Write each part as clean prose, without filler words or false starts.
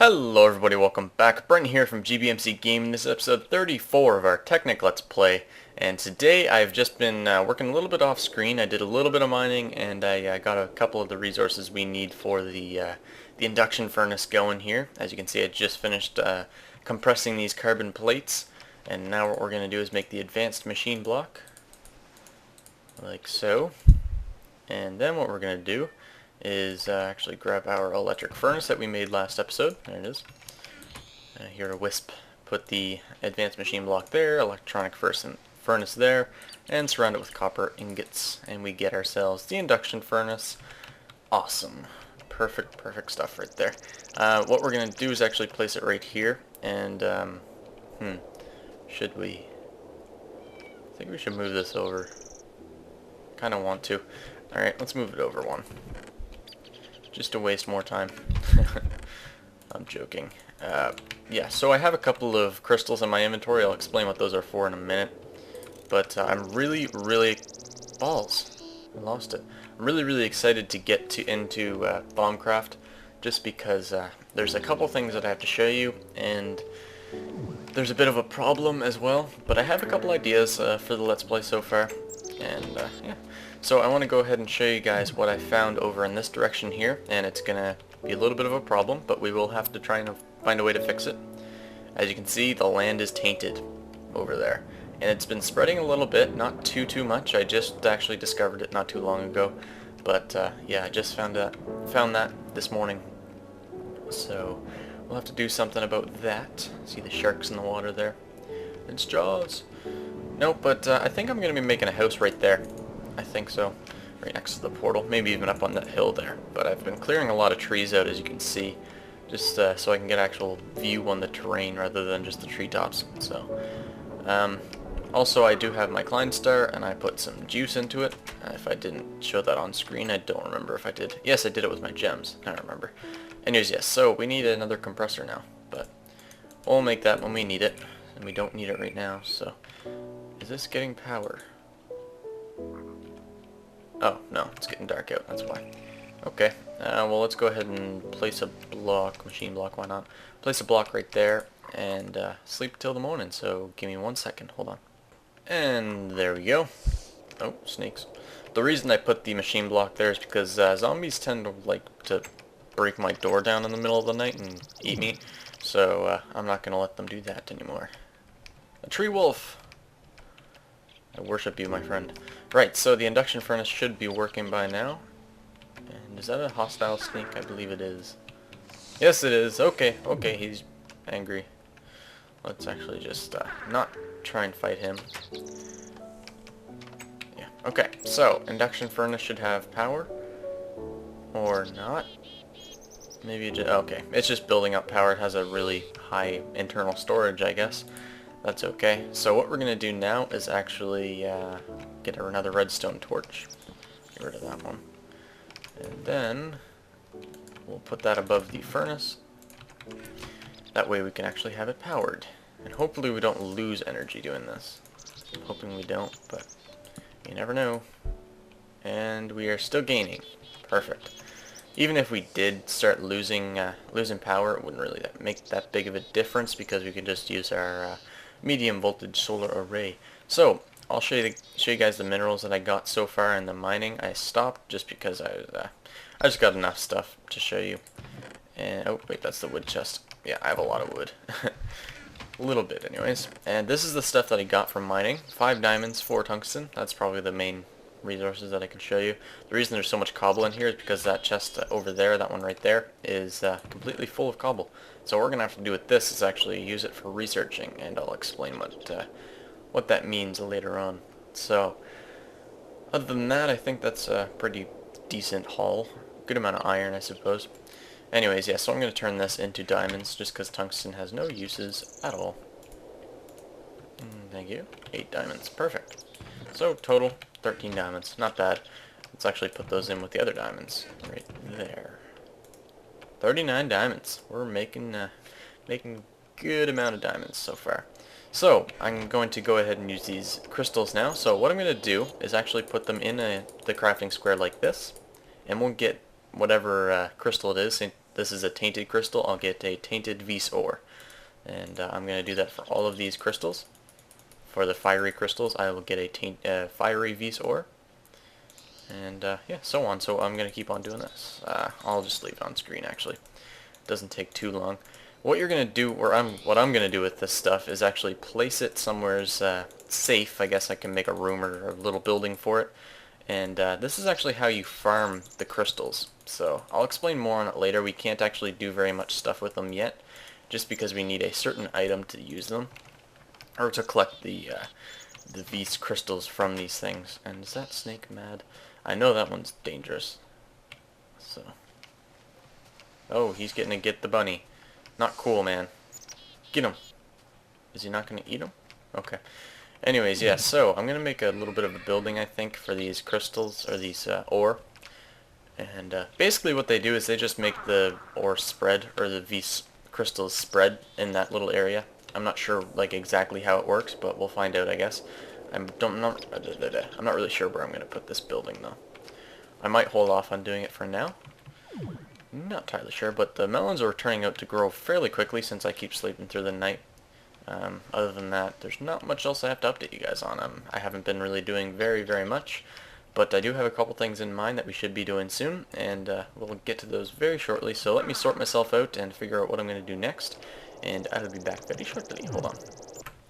Hello everybody, welcome back. Brent here from GBMC Gaming. This is episode 34 of our Technic Let's Play. And today I've just been working a little bit off screen. I did a little bit of mining and I got a couple of the resources we need for the induction furnace going here. As you can see, I just finished compressing these carbon plates. And now what we're going to do is make the advanced machine block. Like so. And then what we're going to do is actually grab our electric furnace that we made last episode. There it is. Here to Wisp, put the advanced machine block there, electronic furnace there, and surround it with copper ingots. And we get ourselves the induction furnace. Awesome. Perfect stuff right there. What we're going to do is actually place it right here. And, should we? I think we should move this over. Kind of want to. Alright, let's move it over one. Just to waste more time. I'm joking. Yeah, so I have a couple of crystals in my inventory. I'll explain what those are for in a minute. But I'm really balls. I lost it. I'm really excited to get into Thaumcraft, just because there's a couple things that I have to show you, and there's a bit of a problem as well. But I have a couple ideas for the Let's Play so far, and yeah. So I want to go ahead and show you guys what I found over in this direction here, and it's going to be a little bit of a problem, but we will have to try and find a way to fix it. As you can see, the land is tainted over there, and it's been spreading a little bit, not too much. I just actually discovered it not too long ago, but yeah, I just found that this morning. So we'll have to do something about that. See the sharks in the water there? It's Jaws. Nope, but I think I'm going to be making a house right there. I think so. Right next to the portal. Maybe even up on that hill there. But I've been clearing a lot of trees out, as you can see. Just so I can get actual view on the terrain rather than just the treetops. So, also I do have my Kleinstar, and I put some juice into it. If I didn't show that on screen, I don't remember if I did. Yes, I did it with my gems. I don't remember. Anyways, yes, so we need another compressor now. But we'll make that when we need it. And we don't need it right now, so. Is this getting power? Oh, no, it's getting dark out, that's why. Okay, well, let's go ahead and place a block, machine block, why not? Place a block right there, and sleep till the morning, so give me 1 second, hold on. And there we go. Oh, snakes. The reason I put the machine block there is because zombies tend to like to break my door down in the middle of the night and eat me, so I'm not going to let them do that anymore. A tree wolf! I worship you, my friend. Right, so the induction furnace should be working by now. And is that a hostile snake? I believe it is. Yes, it is. Okay, he's angry. Let's actually just not try and fight him. Yeah, okay. So, induction furnace should have power. Or not. Maybe it just, okay. It's just building up power. It has a really high internal storage, I guess. That's okay. So what we're going to do now is actually get another redstone torch. Get rid of that one. And then we'll put that above the furnace. That way we can actually have it powered. And hopefully we don't lose energy doing this. I'm hoping we don't, but you never know. And we are still gaining. Perfect. Even if we did start losing power, it wouldn't really make that big of a difference because we can just use our medium voltage solar array. So I'll show you guys the minerals that I got so far in the mining. I stopped just because I just got enough stuff to show you. And oh wait, that's the wood chest. Yeah, I have a lot of wood. A little bit anyways. And this is the stuff that I got from mining. 5 diamonds, 4 tungsten. That's probably the main resources that I can show you. The reason there's so much cobble in here is because that chest over there, that one right there, is completely full of cobble. So what we're going to have to do with this is actually use it for researching, and I'll explain what that means later on. So, other than that, I think that's a pretty decent haul. Good amount of iron, I suppose. Anyways, yeah, so I'm going to turn this into diamonds, just because tungsten has no uses at all. Thank you. 8 diamonds. Perfect. So, total 13 diamonds. Not bad. Let's actually put those in with the other diamonds. Right there. 39 diamonds. We're making good amount of diamonds so far. So I'm going to go ahead and use these crystals now. So what I'm going to do is actually put them in the crafting square like this, and we'll get whatever crystal it is. this is a tainted crystal, I'll get a tainted Vis ore. And I'm going to do that for all of these crystals. For the fiery crystals, I will get a fiery Vis ore. And yeah, so on. So I'm going to keep on doing this. I'll just leave it on screen actually. It doesn't take too long. What you're going to do, what I'm going to do with this stuff is actually place it somewhere safe. I guess I can make a room or a little building for it. And this is actually how you farm the crystals. So I'll explain more on it later. We can't actually do very much stuff with them yet, just because we need a certain item to use them, or to collect the Vis crystals from these things. And is that snake mad? I know that one's dangerous. So, oh, he's getting to get the bunny. Not cool, man. Get him. Is he not going to eat him? Okay. Anyways, yeah, so I'm going to make a little bit of a building, I think, for these crystals, or these ore. And basically what they do is they just make the ore spread, or the Vis crystals spread in that little area. I'm not sure like exactly how it works, but we'll find out, I guess. I'm not really sure where I'm going to put this building, though. I might hold off on doing it for now. Not entirely sure, but the melons are turning out to grow fairly quickly since I keep sleeping through the night. Other than that, there's not much else I have to update you guys on. I haven't been really doing very much, but I do have a couple things in mind that we should be doing soon, and we'll get to those very shortly. So let me sort myself out and figure out what I'm going to do next, and I'll be back very shortly. Hold on.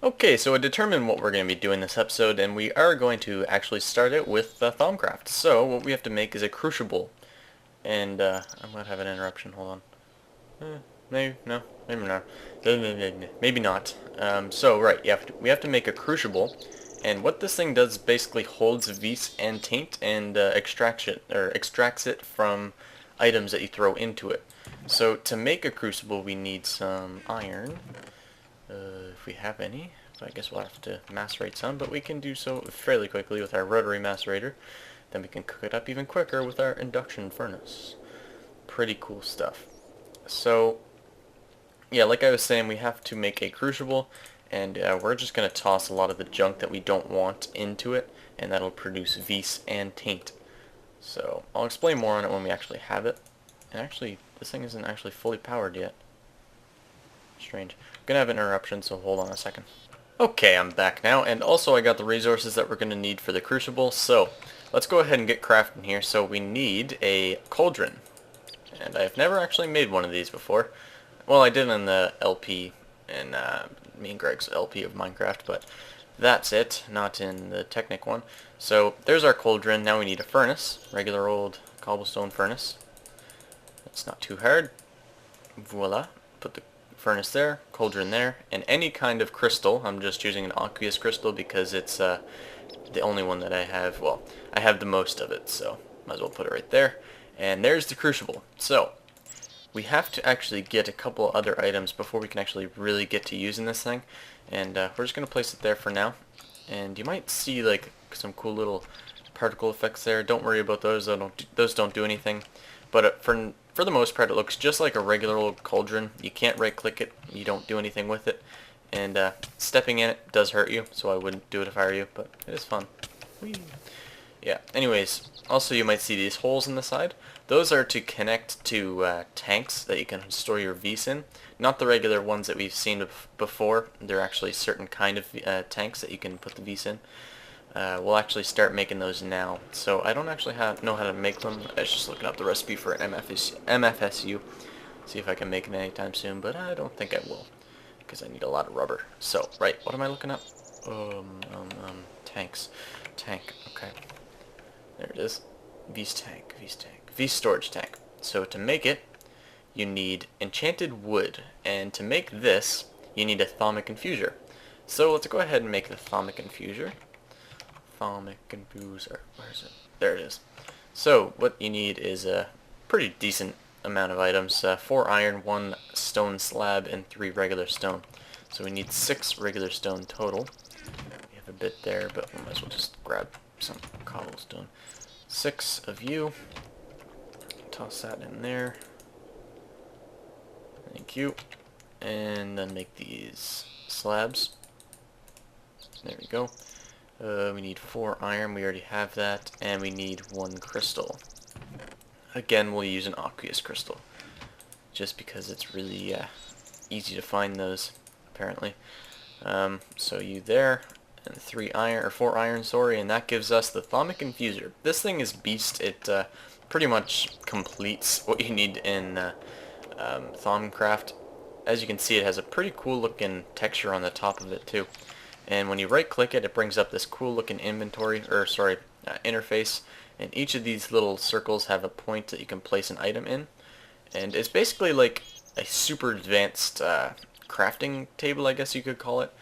Okay, so I determined what we're going to be doing this episode, and we are going to actually start it with Thaumcraft. So what we have to make is a crucible. And I might have an interruption. Hold on. Maybe no. Maybe not. Maybe not. So right, we have to make a crucible, and what this thing does basically holds Vis and taint and extracts it from items that you throw into it. So to make a crucible, we need some iron, if we have any. So I guess we'll have to macerate some, but we can do so fairly quickly with our rotary macerator. Then we can cook it up even quicker with our induction furnace. Pretty cool stuff. So, yeah, like I was saying, we have to make a crucible, and we're just going to toss a lot of the junk that we don't want into it, and that'll produce Vis and taint. So, I'll explain more on it when we actually have it. And actually, this thing isn't actually fully powered yet. Strange. I'm going to have an interruption, so hold on a second. Okay, I'm back now, and also I got the resources that we're going to need for the crucible, so let's go ahead and get crafting here. So we need a cauldron, and I've never actually made one of these before. Well, I did in the LP, in me and Greg's LP of Minecraft, but that's it, not in the Technic one. So there's our cauldron. Now we need a furnace, regular old cobblestone furnace. It's not too hard. Voila, put the furnace there, cauldron there, and any kind of crystal. I'm just using an aqueous crystal because it's the only one that I have. Well, I have the most of it, so might as well put it right there. And there's the crucible. So we have to actually get a couple other items before we can actually really get to using this thing, and we're just going to place it there for now. And you might see like some cool little particle effects there. Don't worry about those. Those don't do anything. But for the most part, it looks just like a regular old cauldron. You can't right click it. You don't do anything with it. And stepping in it does hurt you, so I wouldn't do it if I were you, but it is fun. Whee! Yeah, anyways, also you might see these holes in the side. Those are to connect to tanks that you can store your Vis in. Not the regular ones that we've seen before. They're actually certain kind of tanks that you can put the Vis in. We'll actually start making those now. So I don't actually know how to make them. I was just looking up the recipe for MFSU. See if I can make it anytime soon, but I don't think I will, because I need a lot of rubber. So, right, what am I looking up? Tanks. Tank, okay. There it is. Vis tank. Vis storage tank. So to make it, you need enchanted wood, and to make this, you need a thaumic infuser. So let's go ahead and make the thaumic infuser. Thaumic infuser, where is it? There it is. So what you need is a pretty decent amount of items. 4 iron, 1 stone slab, and 3 regular stone. So we need 6 regular stone total. We have a bit there, but we might as well just grab some cobblestone. 6 of you. Toss that in there. Thank you. And then make these slabs. There we go. We need 4 iron, we already have that, and we need 1 crystal. Again, we'll use an aqueous crystal. just because it's really easy to find those, apparently. So you there, and 4 iron, sorry, and that gives us the Thaumic Infuser. This thing is beast. It pretty much completes what you need in Thaumcraft. As you can see, it has a pretty cool looking texture on the top of it too. And when you right click it, it brings up this cool looking interface, and each of these little circles have a point that you can place an item in. And it's basically like a super advanced crafting table, I guess you could call it.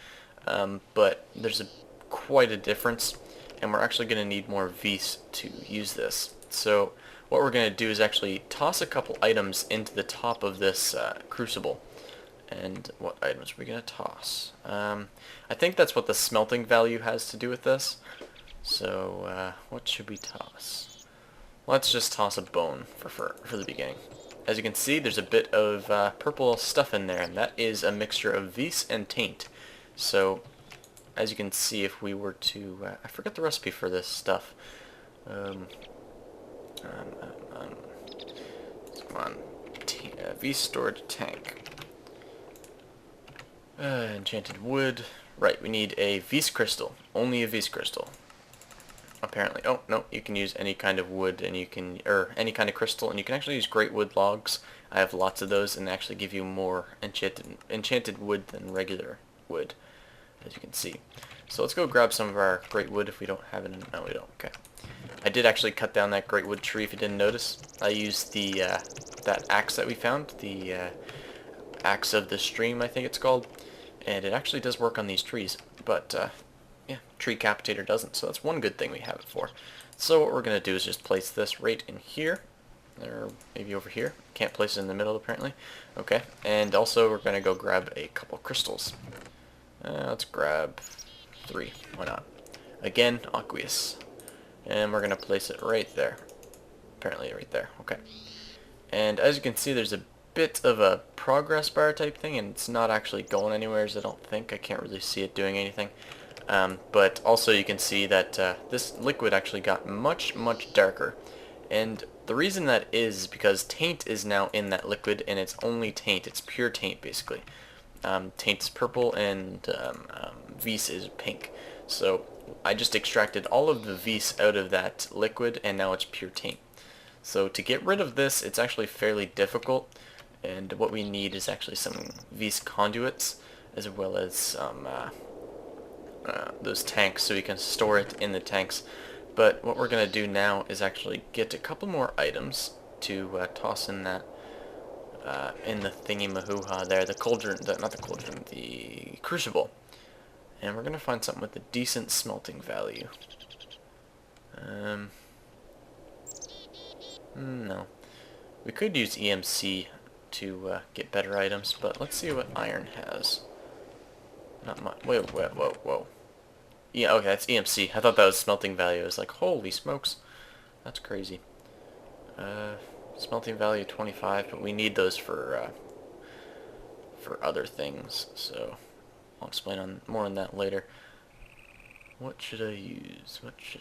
But there's quite a difference, and we're actually going to need more V's to use this. So what we're going to do is actually toss a couple items into the top of this crucible. And what items are we going to toss? I think that's what the smelting value has to do with this. So what should we toss? Let's just toss a bone for the beginning. As you can see, there's a bit of purple stuff in there, and that is a mixture of Vis and Taint. So as you can see, if we were to... I forgot the recipe for this stuff. Come on. Vis storage tank. Enchanted wood. Right, we need a Vis crystal. Only a Vis crystal. Apparently. Oh, no, you can use any kind of wood, and you can, or any kind of crystal, and you can actually use great wood logs. I have lots of those, and they actually give you more enchanted wood than regular wood, as you can see. So let's go grab some of our great wood if we don't have it. No, we don't. Okay. I did actually cut down that great wood tree, if you didn't notice. I used the that axe that we found, the axe of the stream, I think it's called, and it actually does work on these trees, but yeah, tree capitator doesn't, so that's one good thing we have it for. So what we're going to do is just place this right in here, or maybe over here. Can't place it in the middle apparently. Okay, and also we're going to go grab a couple crystals. Let's grab 3, why not? Again, aqueous. And we're going to place it right there. Apparently right there, okay. And as you can see, there's a bit of a progress bar type thing, and it's not actually going anywhere, I don't think. I can't really see it doing anything. But also you can see that this liquid actually got much darker, and the reason that is because Taint is now in that liquid, and it's only Taint. It's pure Taint basically. Taint's purple, and Vis is pink. So I just extracted all of the Vis out of that liquid, and now it's pure Taint. So to get rid of this, it's actually fairly difficult, and what we need is actually some Vis conduits, as well as some those tanks, so we can store it in the tanks. But what we're going to do now is actually get a couple more items to toss in that in the thingy-mahooha there, the cauldron, not the cauldron, the crucible. And we're going to find something with a decent smelting value. No. We could use EMC to get better items, but let's see what iron has. Not much. Whoa. Yeah, okay, that's EMC. I thought that was smelting value. I was like, holy smokes. That's crazy. Smelting value 25, but we need those for other things, so I'll explain more on that later. What should I use? Let's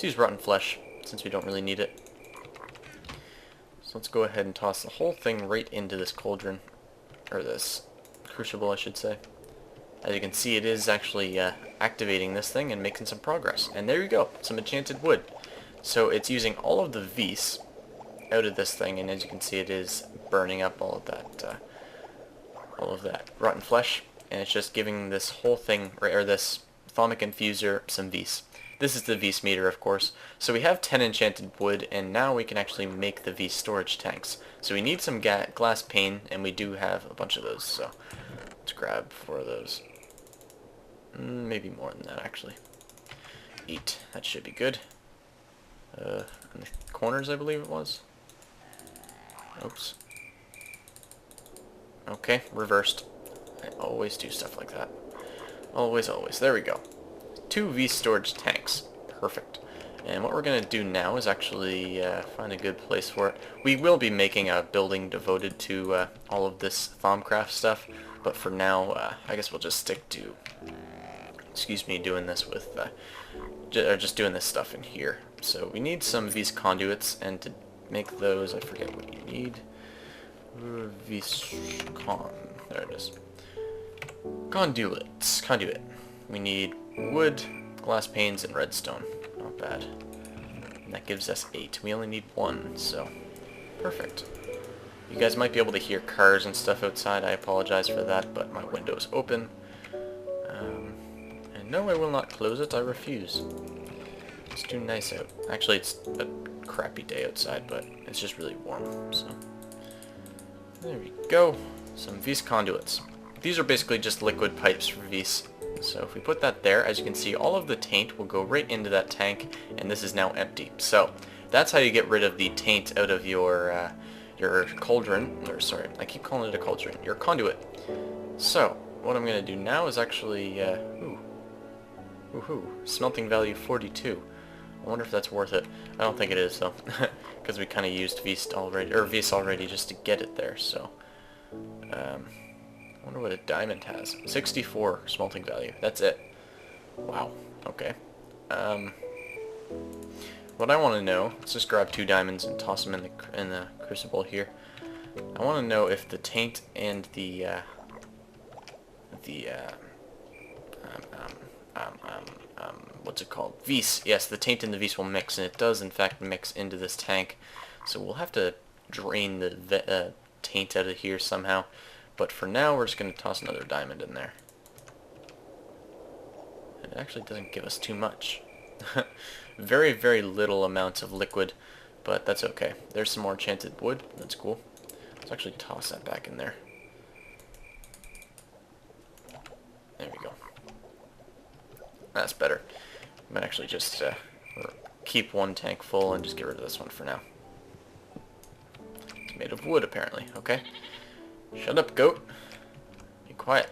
use rotten flesh, since we don't really need it. So let's go ahead and toss the whole thing right into this cauldron, or this crucible I should say. As you can see, it is actually activating this thing and making some progress. And there you go, some enchanted wood. So it's using all of the Vis out of this thing, and as you can see, it is burning up all of that rotten flesh, and it's just giving this whole thing, or this Thaumic Infuser, some Vis. This is the Vis meter, of course. So we have 10 enchanted wood, and now we can actually make the Vis storage tanks. So we need some glass pane, and we do have a bunch of those, so let's grab 4 of those. Maybe more than that, actually. 8. That should be good. In the corners, I believe it was. Oops. Okay, reversed. I always do stuff like that. Always. There we go. 2 Vis storage tanks. Perfect. And what we're going to do now is actually find a good place for it. We will be making a building devoted to all of this Thaumcraft stuff, but for now, I guess we'll just stick to excuse me, doing this with, just doing this stuff in here. So we need some of these conduits, and to make those, I forget what you need. There it is. Conduit. We need wood, glass panes, and redstone. Not bad. And that gives us 8. We only need 1, so perfect. You guys might be able to hear cars and stuff outside. I apologize for that, but my window's open. And no, I will not close it. I refuse. It's too nice out. Actually, it's a crappy day outside, but it's just really warm, so. There we go. Some Vs conduits. These are basically just liquid pipes for Vs. So if we put that there, as you can see, all of the taint will go right into that tank, and this is now empty. So that's how you get rid of the taint out of your cauldron, or sorry, I keep calling it a cauldron, your conduit. So what I'm going to do now is actually, smelting value 42. I wonder if that's worth it. I don't think it is though, because we kind of used Vs already just to get it there. So I wonder what a diamond has. 64 smelting value. That's it. Wow. Okay. What I want to know, let's just grab 2 diamonds and toss them in the crucible here. I want to know if the taint and the what's it called? Vis. Yes, the taint and the vis will mix, and it does in fact mix into this tank. So we'll have to drain the taint out of here somehow. But for now, we're just going to toss another diamond in there. It actually doesn't give us too much. Very, very little amounts of liquid, but that's okay. There's some more enchanted wood. That's cool. Let's actually toss that back in there. There we go. That's better. I might actually just keep one tank full and just get rid of this one for now. It's made of wood, apparently. Okay. Shut up, goat. Be quiet.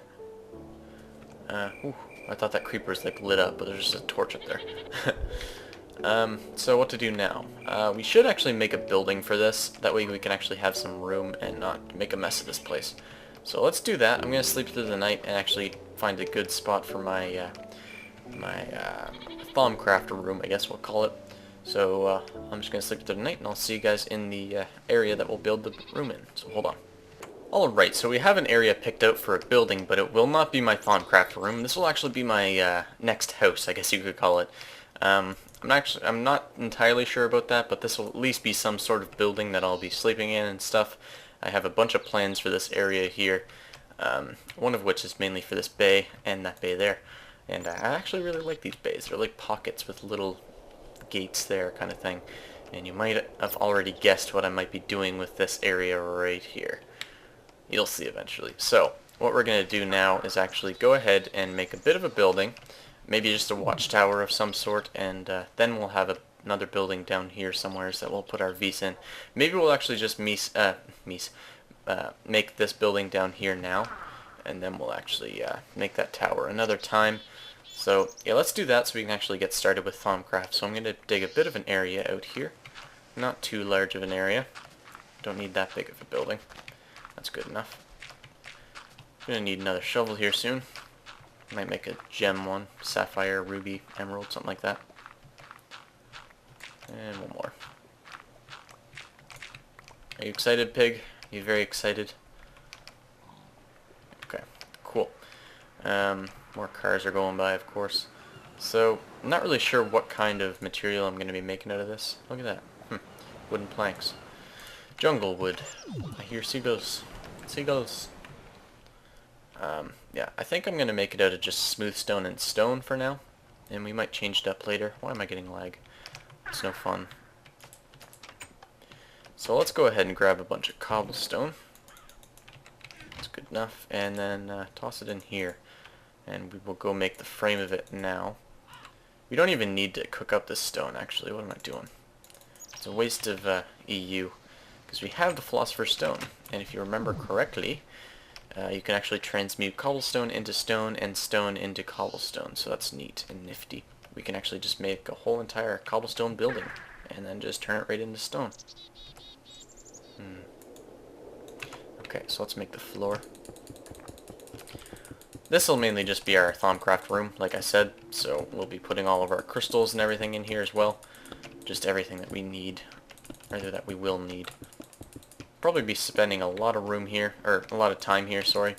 I thought that creeper was like lit up, but there's just a torch up there. So what to do now? We should actually make a building for this. That way we can actually have some room and not make a mess of this place. So let's do that. I'm going to sleep through the night and actually find a good spot for my Thaumcraft room, I guess we'll call it. So I'm just going to sleep through the night, and I'll see you guys in the area that we'll build the room in. So hold on. Alright, so we have an area picked out for a building, but it will not be my Thaumcraft room. This will actually be my next house, I guess you could call it. I'm not entirely sure about that, but this will at least be some sort of building that I'll be sleeping in and stuff. I have a bunch of plans for this area here, one of which is mainly for this bay and that bay there. And I actually really like these bays. They're like pockets with little gates there kind of thing. And you might have already guessed what I might be doing with this area right here. You'll see eventually. So what we're going to do now is actually go ahead and make a bit of a building, maybe just a watchtower of some sort, and then we'll have another building down here somewhere that we'll put our Vs in. Maybe we'll actually just make this building down here now, and then we'll actually make that tower another time. So yeah, let's do that so we can actually get started with Thaumcraft. So I'm going to dig a bit of an area out here. Not too large of an area. Don't need that big of a building. That's good enough. I'm going to need another shovel here soon. Might make a gem one. Sapphire, ruby, emerald, something like that. And one more. Are you excited, pig? Are you very excited? Okay, cool. More cars are going by, of course. So, I'm not really sure what kind of material I'm going to be making out of this. Look at that. Wooden planks. Jungle wood. I hear seagulls. Seagulls. Yeah, I think I'm going to make it out of just smooth stone and stone for now. And we might change it up later. Why am I getting lag? It's no fun. So let's go ahead and grab a bunch of cobblestone. That's good enough. And then toss it in here. And we will go make the frame of it now. We don't even need to cook up this stone, actually. What am I doing? It's a waste of EU. Because we have the Philosopher's Stone. And if you remember correctly, you can actually transmute cobblestone into stone and stone into cobblestone. So that's neat and nifty. We can actually just make a whole entire cobblestone building. And then just turn it right into stone. Okay, so let's make the floor. this will mainly just be our Thaumcraft room, like I said, so we'll be putting all of our crystals and everything in here as well. Just everything that we need, or that we will need. Probably be spending a lot of room here, or a lot of time here, sorry.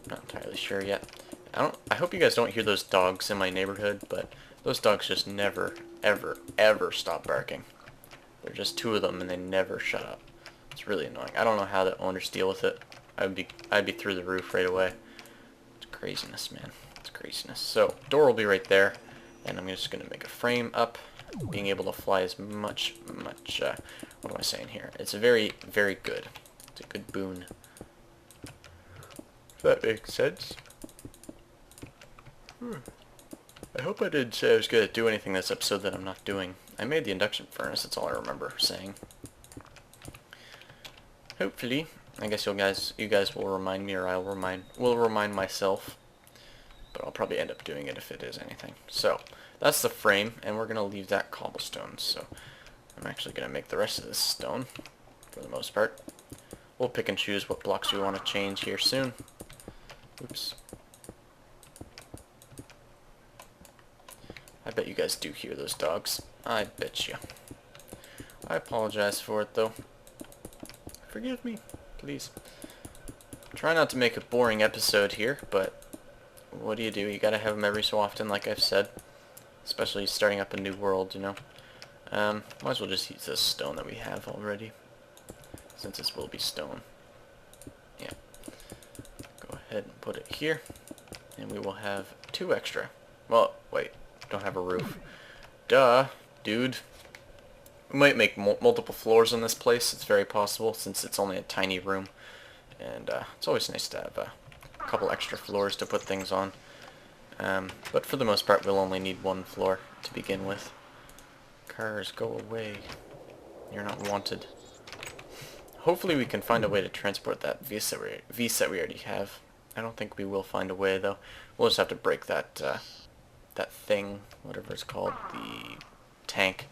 Not entirely sure yet. I hope you guys don't hear those dogs in my neighborhood, but those dogs just never, ever, ever stop barking. There are just two of them and they never shut up. It's really annoying. I don't know how the owners deal with it. I'd be through the roof right away. It's craziness, man. It's craziness. So, door will be right there, and I'm just going to make a frame up. Being able to fly is much, what am I saying here? It's very, very good. It's a good boon. If that makes sense. I hope I didn't say I was going to do anything this episode that I'm not doing. I made the induction furnace, that's all I remember saying. Hopefully, I guess you guys will remind me, or will remind myself. But I'll probably end up doing it if it is anything. So, that's the frame, and we're going to leave that cobblestone. So, I'm actually going to make the rest of this stone, for the most part. We'll pick and choose what blocks we want to change here soon. Oops. I bet you guys do hear those dogs. I bet you. I apologize for it, though. Forgive me, please. Try not to make a boring episode here, but what do? You gotta have them every so often, like I've said. Especially starting up a new world, you know. Might as well just use this stone that we have already. Since this will be stone. Yeah. Go ahead and put it here. And we will have 2 extra. Well, wait. Don't have a roof. Duh, dude. We might make multiple floors on this place. It's very possible since it's only a tiny room. And it's always nice to have a couple extra floors to put things on. But for the most part, we'll only need 1 floor to begin with. Cars, go away. You're not wanted. Hopefully we can find a way to transport that Vs that we already have. I don't think we will find a way, though. We'll just have to break that that thing, whatever it's called, the tank,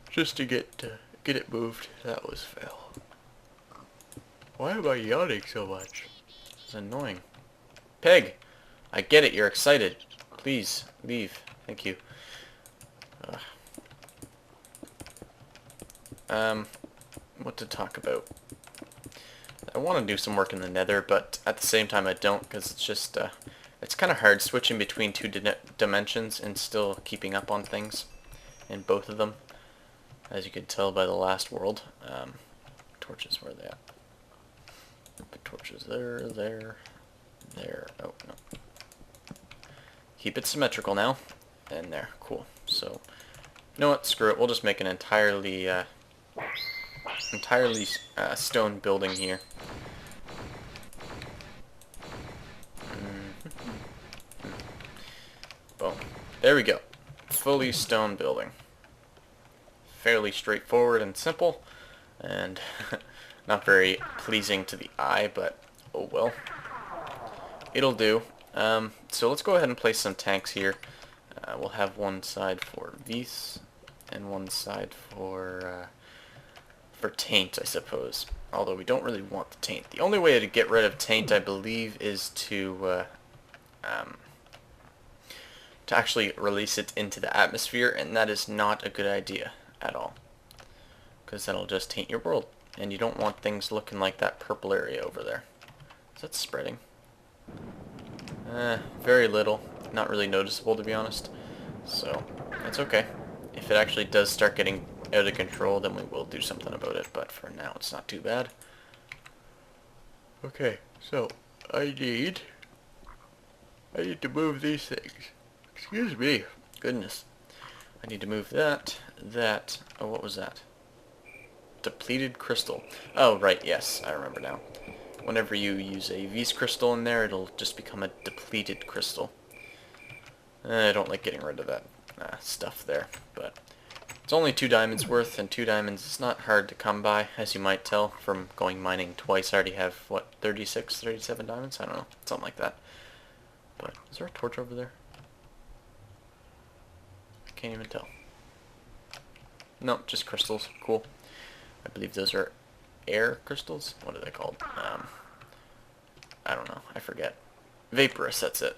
just to get it moved. That was fail. Why am I yawning so much? It's annoying. Pig! I get it, you're excited. Please, leave. Thank you. What to talk about? I want to do some work in the nether, but at the same time I don't, because it's just, it's kind of hard switching between 2 dimensions and still keeping up on things in both of them, as you could tell by the last world. Torches, where are they at? Put torches there. Oh, no. Keep it symmetrical now. And there. Cool. So, you know what? Screw it. We'll just make an entirely stone building here. Boom. There we go. Fully stone building. Fairly straightforward and simple. And not very pleasing to the eye, but oh well. It'll do. So let's go ahead and place some tanks here. We'll have one side for Vs and one side for taint, I suppose. Although we don't really want the taint. The only way to get rid of taint, I believe, is to actually release it into the atmosphere, and that is not a good idea at all. Because that'll just taint your world. And you don't want things looking like that purple area over there. Is that spreading? Very little. Not really noticeable, to be honest. So, it's okay. If it actually does start getting out of control, then we will do something about it. But for now, it's not too bad. Okay, so I need to move these things. Excuse me. Goodness. I need to move that. Oh, what was that? Depleted crystal. Oh, right, yes, I remember now. Whenever you use a V's crystal in there, it'll just become a depleted crystal. I don't like getting rid of that stuff there, but it's only 2 diamonds worth, and 2 diamonds is not hard to come by, as you might tell from going mining twice. I already have, what, 36, 37 diamonds? I don't know, something like that. But, is there a torch over there? I can't even tell. No, just crystals. Cool. I believe those are air crystals. What are they called? I don't know. I forget. vaporous, that's it.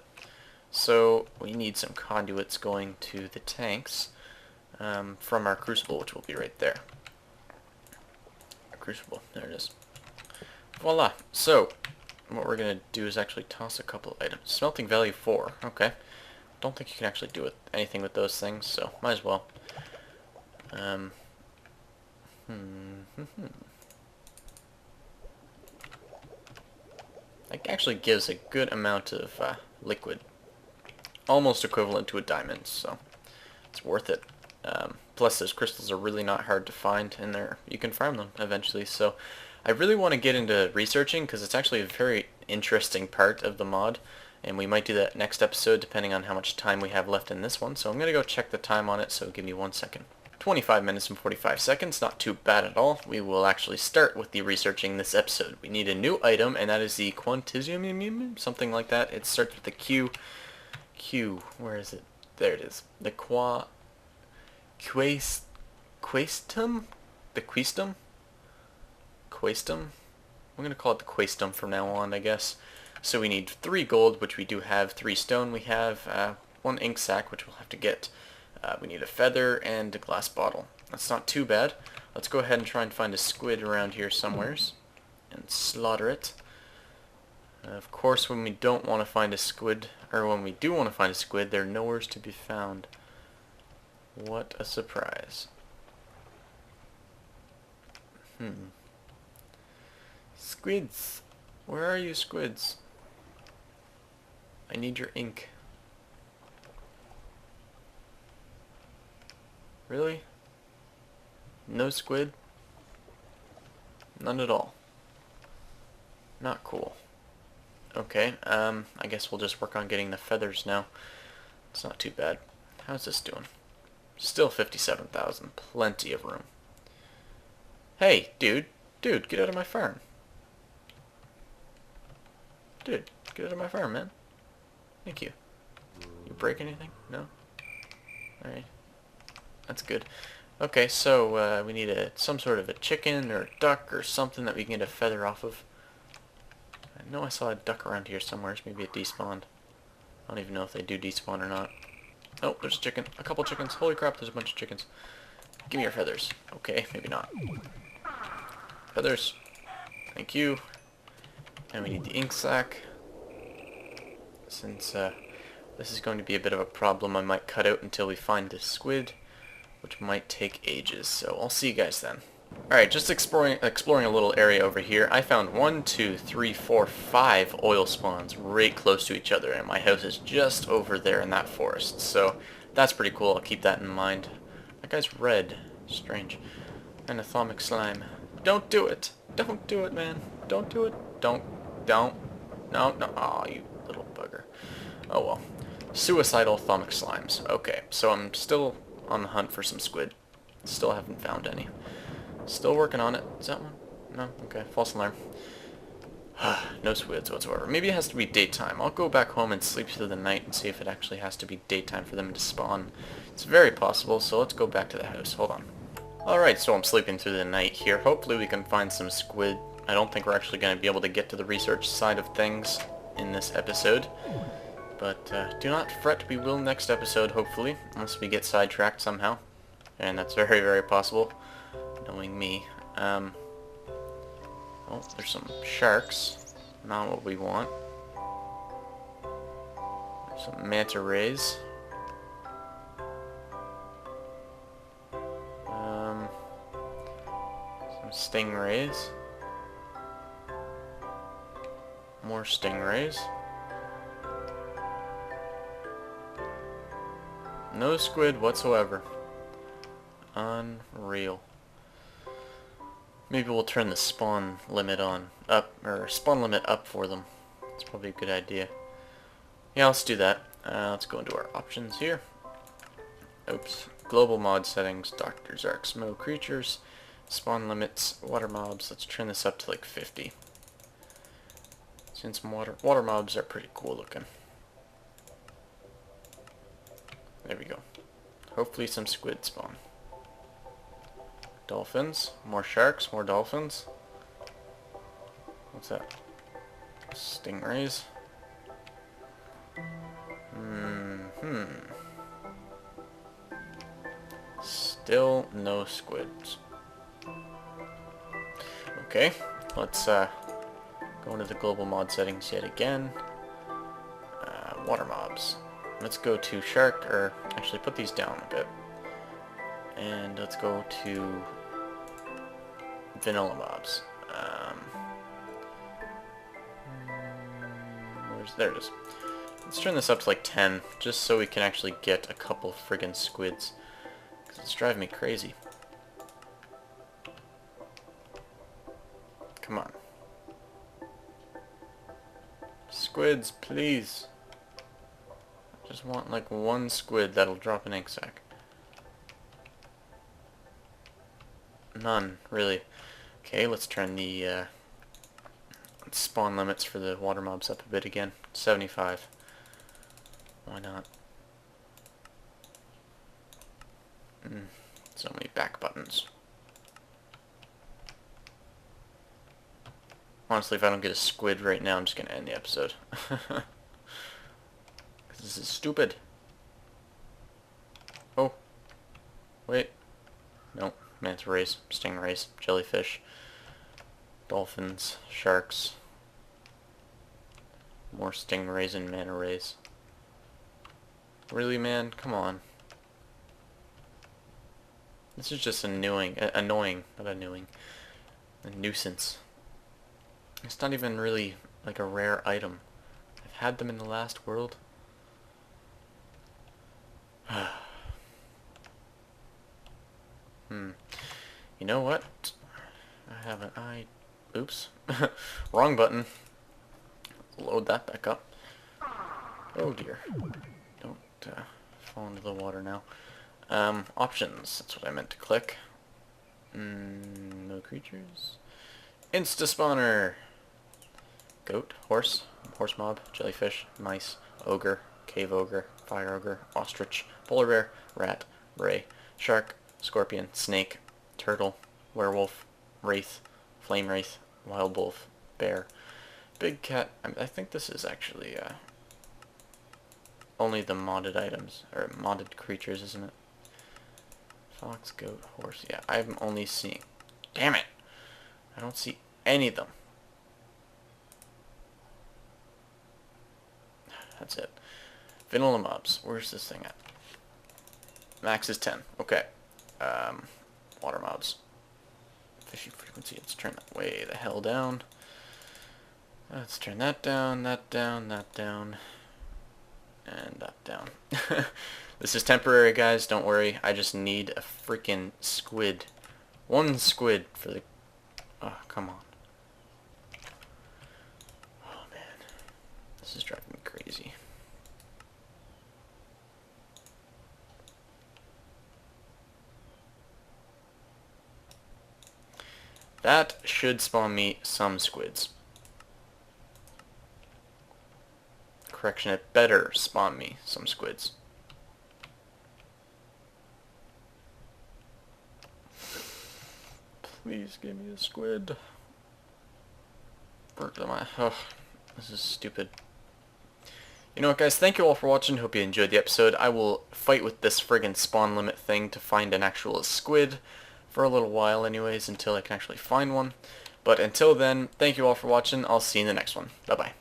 So we need some conduits going to the tanks from our crucible, which will be right there. Our crucible, there it is. Voila. So what we're going to do is actually toss a couple of items. Smelting value 4. Okay. Don't think you can actually do anything with those things, so might as well. That actually gives a good amount of liquid. Almost equivalent to a diamond, so it's worth it. Plus those crystals are really not hard to find, and you can farm them eventually, so I really want to get into researching because it's actually a very interesting part of the mod, and we might do that next episode depending on how much time we have left in this one. So I'm going to go check the time on it, so give me 1 second. 25 minutes and 45 seconds, not too bad at all. We will actually start with the researching this episode. We need a new item, and that is the quantisium, something like that. It starts with the Q, where is it? There it is. The quaestum? The quaestum? Quaestum? I'm going to call it the quaestum from now on, I guess. So we need 3 gold, which we do have, 3 stone we have, 1 ink sac, which we'll have to get. We need a feather and a glass bottle. That's not too bad. Let's go ahead and try and find a squid around here somewheres and slaughter it. Of course, when we don't want to find a squid, or when we do want to find a squid, they're nowhere to be found. What a surprise. Squids. Where are you, squids? I need your ink. Really? No squid? None at all. Not cool. Okay, I guess we'll just work on getting the feathers now. It's not too bad. How's this doing? Still 57,000. Plenty of room. Hey, dude. Dude, get out of my farm. Dude, get out of my farm, man. Thank you. You break anything? No? Alright. That's good. Okay, so we need some sort of a chicken or a duck or something that we can get a feather off of. I know I saw a duck around here somewhere. Maybe it despawned. I don't even know if they do despawn or not. Oh, there's a chicken. A couple chickens. Holy crap, there's a bunch of chickens. Give me your feathers. Okay, maybe not. Feathers. Thank you. And we need the ink sac. Since this is going to be a bit of a problem, I might cut out until we find the squid, which might take ages. So I'll see you guys then. Alright, just exploring a little area over here. I found 1, 2, 3, 4, 5 oil spawns right close to each other, and my house is just over there in that forest. So that's pretty cool. I'll keep that in mind. That guy's red. Strange. And a thaumic slime. Don't do it. Don't do it, man. Don't do it. Don't. No, no. Aw, you little bugger. Oh well. Suicidal thaumic slimes. Okay, so I'm still on the hunt for some squid. Still haven't found any. Still working on it. Is that one? No? Okay, false alarm. No squids whatsoever. Maybe it has to be daytime. I'll go back home and sleep through the night and see if it actually has to be daytime for them to spawn. It's very possible, so let's go back to the house. Hold on. Alright, so I'm sleeping through the night here. Hopefully we can find some squid. I don't think we're actually going to be able to get to the research side of things in this episode. But do not fret, we will next episode, hopefully, unless we get sidetracked somehow. And that's very, very possible, knowing me. Oh, there's some sharks. Not what we want. There's some manta rays. Some stingrays. More stingrays. No squid whatsoever. Unreal. Maybe we'll turn the spawn limit up for them. It's probably a good idea. Yeah, let's do that. Let's go into our options here. Oops. Global mod settings, Dr. Zark, Smoke creatures, spawn limits, water mobs. Let's turn this up to like 50. Since water mobs are pretty cool looking. There we go. Hopefully some squid spawn. Dolphins, more sharks, more dolphins. What's that? Stingrays. Still no squids. Okay, let's go into the global mod settings yet again. Water mobs. Let's go to shark, or actually put these down a bit. And let's go to vanilla mobs. There it is. Let's turn this up to like 10, just so we can actually get a couple friggin' squids. Because it's driving me crazy. Come on. Squids, please. I just want like one squid that'll drop an ink sac. None, really. Okay, let's turn the spawn limits for the water mobs up a bit again. 75. Why not? So many back buttons. Honestly, if I don't get a squid right now, I'm just gonna end the episode. This is stupid. Oh. Wait. Nope. Manta rays, stingrays, jellyfish, dolphins, sharks, more stingrays and manta rays. Really, man? Come on. This is just annoying, not annoying, a nuisance. It's not even really like a rare item. I've had them in the last world. You know what? I have an oops. Wrong button. Load that back up. Oh dear. Don't fall into the water now. Options. That's what I meant to click. No creatures. Insta spawner. Goat, horse mob, jellyfish, mice, ogre, cave ogre, fire ogre, ostrich, polar bear, rat, ray, shark, scorpion, snake, turtle, werewolf, wraith, flame wraith, wild wolf, bear, big cat. I think this is actually only the modded items, or modded creatures, isn't it? Fox, goat, horse. Yeah, I'm only seeing... Damn it! I don't see any of them. That's it. Vanilla mobs. Where's this thing at? Max is 10. Okay. Water mobs. Fishing frequency. Let's turn that way the hell down. Let's turn that down, that down, that down, and that down. This is temporary, guys. Don't worry. I just need a freaking squid. One squid for the... Oh, come on. Oh, man. This is driving me crazy. That should spawn me some squids. Correction, it better spawn me some squids. Please give me a squid. Oh, this is stupid. You know what, guys? Thank you all for watching. Hope you enjoyed the episode. I will fight with this friggin' spawn limit thing to find an actual squid for a little while anyways, until I can actually find one. But until then, thank you all for watching. I'll see you in the next one. Bye-bye.